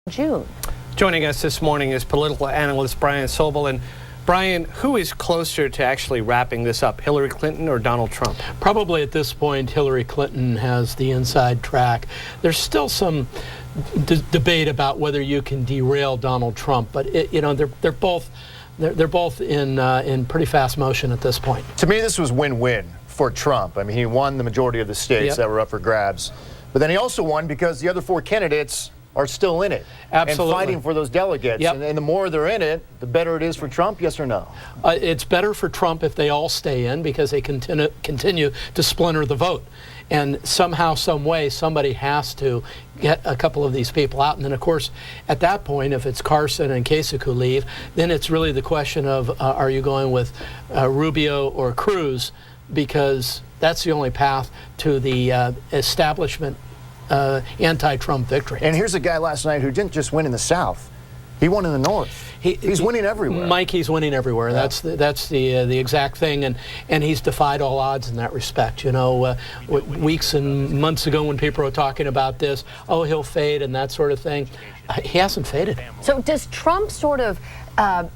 June. Joining us this morning is political analyst Brian Sobel. And Brian, who is closer to actually wrapping this up, Hillary Clinton or Donald Trump? Probably at this point, Hillary Clinton has the inside track. There's still some debate about whether you can derail Donald Trump, but they're both in pretty fast motion at this point. To me, this was win-win for Trump. I mean, he won the majority of the states that were up for grabs, but then he also won because the other four candidates are still in it. Absolutely. And fighting for those delegates. And the more they're in it, the better it is for Trump, yes or no? It's better for Trump if they all stay in because they continue to splinter the vote. And somehow, some way, somebody has to get a couple of these people out. And then, of course, at that point, if it's Carson and Kasich who leave, then it's really the question of are you going with Rubio or Cruz, because that's the only path to the establishment anti-Trump victory. And here's a guy last night who didn't just win in the South. He won in the North. He's winning everywhere. Mike, he's winning everywhere. Yeah. That's the exact thing, and he's defied all odds in that respect. You know, weeks and months ago when people were talking about this, oh, he'll fade and that sort of thing, he hasn't faded. So does Trump sort of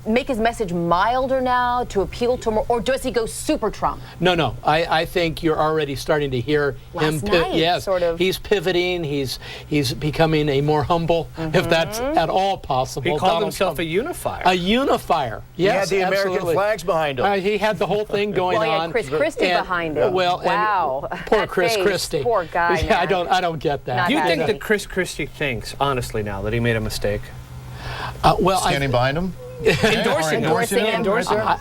make his message milder now to appeal to more, or does he go super Trump? No. I think you're already starting to hear him. Yes, sort of. He's pivoting. He's becoming a more humble, if that's at all possible. He called himself a unifier. A unifier. Yes, he had the absolutely. American flags behind him. He had the whole thing going on. Well, he had Chris Christie behind him. Well, wow. Poor Chris Christie. Poor guy. Yeah, I don't get that. Do you think that Chris Christie thinks, honestly, now that he made a mistake? Standing behind him? Endorsing him.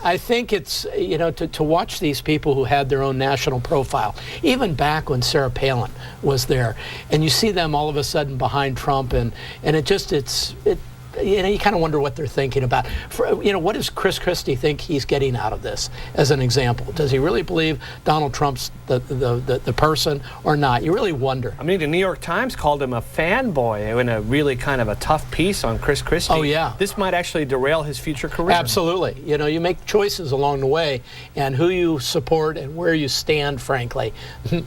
I think it's, to watch these people who had their own national profile, even back when Sarah Palin was there, and you see them all of a sudden behind Trump, and you kind of wonder what they're thinking about. What does Chris Christie think he's getting out of this, as an example? Does he really believe Donald Trump's the person or not? You really wonder. I mean, the New York Times called him a fanboy in a really kind of a tough piece on Chris Christie. Oh, yeah. This might actually derail his future career. Absolutely. You make choices along the way, and who you support and where you stand, frankly,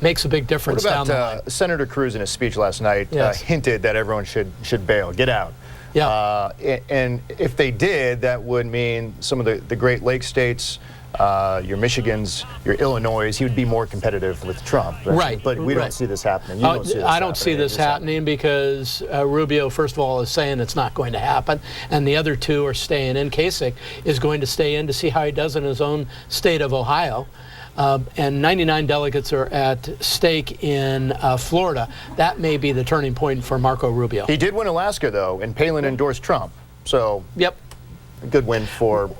makes a big difference down the line. What about Senator Cruz in his speech last night hinted that everyone should bail, get out? Yeah. And if they did, that would mean some of the Great Lakes states, your Michigans, your Illinois, he would be more competitive with Trump. Right. But we don't see this happening. You don't see this I don't see this happening because Rubio, first of all, is saying it's not going to happen, and the other two are staying in. Kasich is going to stay in to see how he does in his own state of Ohio. And 99 delegates are at stake in Florida. That may be the turning point for Marco Rubio. He did win Alaska, though, and Palin endorsed Trump. So, yep, a good win for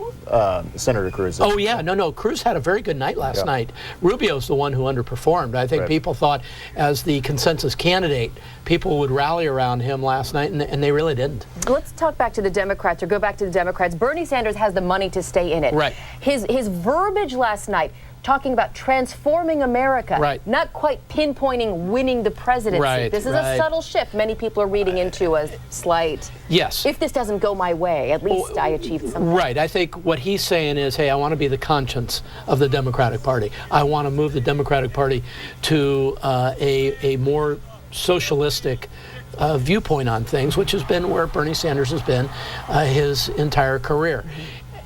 Senator Cruz. Oh, yeah. No. Cruz had a very good night last night. Rubio's the one who underperformed. I think people thought, as the consensus candidate, people would rally around him last night, and they really didn't. Let's talk back to the Democrats, or go back to the Democrats. Bernie Sanders has the money to stay in it. Right. His verbiage last night, talking about transforming America, not quite pinpointing winning the presidency. This is a subtle shift many people are reading into a slight, if this doesn't go my way, at least I achieved something. Right. I think what he's saying is, hey, I want to be the conscience of the Democratic Party. I want to move the Democratic Party to a more socialistic viewpoint on things, which has been where Bernie Sanders has been his entire career.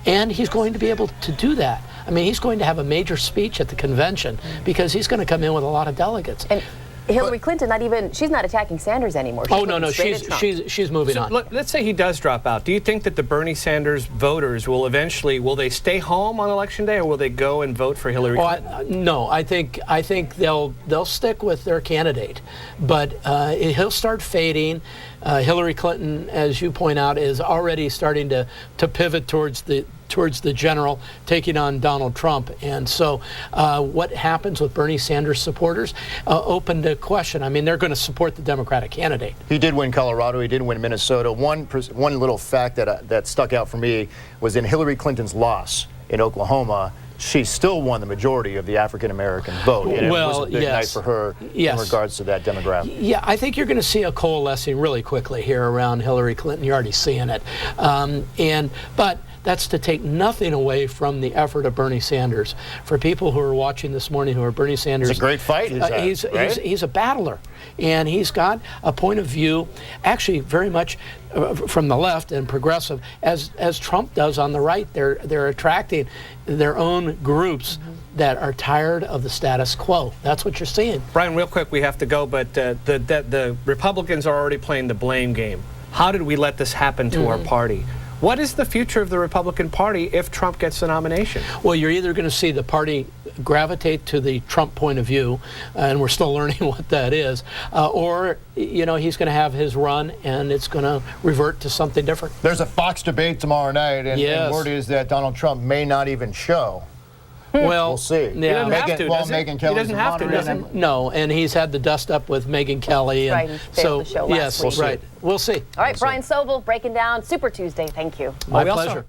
And he's going to be able to do that. I mean, he's going to have a major speech at the convention because he's going to come in with a lot of delegates. And Hillary Clinton, she's not attacking Sanders anymore. She's moving on. Let's say he does drop out. Do you think that the Bernie Sanders voters will they stay home on Election Day, or will they go and vote for Hillary Clinton? No, I think they'll stick with their candidate, but he'll start fading. Hillary Clinton, as you point out, is already starting to pivot towards the general, taking on Donald Trump. And so what happens with Bernie Sanders supporters, open to question. I mean, they're going to support the Democratic candidate. He did win Colorado. He did win Minnesota. One little fact that stuck out for me was in Hillary Clinton's loss in Oklahoma, she still won the majority of the African-American vote. And it was a big night for her in regards to that demographic. Yeah, I think you're going to see a coalescing really quickly here around Hillary Clinton. You're already seeing it. But that's to take nothing away from the effort of Bernie Sanders. For people who are watching this morning who are Bernie Sanders, it's a great fight. He's a battler, and he's got a point of view, actually very much from the left and progressive, as Trump does on the right. They're attracting their own groups that are tired of the status quo. That's what you're seeing. Brian, real quick, we have to go, but the Republicans are already playing the blame game. How did we let this happen to our party? What is the future of the Republican Party if Trump gets the nomination? Well, you're either going to see the party gravitate to the Trump point of view, and we're still learning what that is, or, you know, he's going to have his run and it's going to revert to something different. There's a Fox debate tomorrow night, and word is that Donald Trump may not even show. Well, we'll see. Yeah. He doesn't have to, does he? Megyn Kelly's He doesn't have to, does he? No, and he's had the dust up with Megyn Kelly. And right, and failed the show last week. Right. We'll see. All right, Brian Sobel breaking down Super Tuesday. Thank you. My pleasure.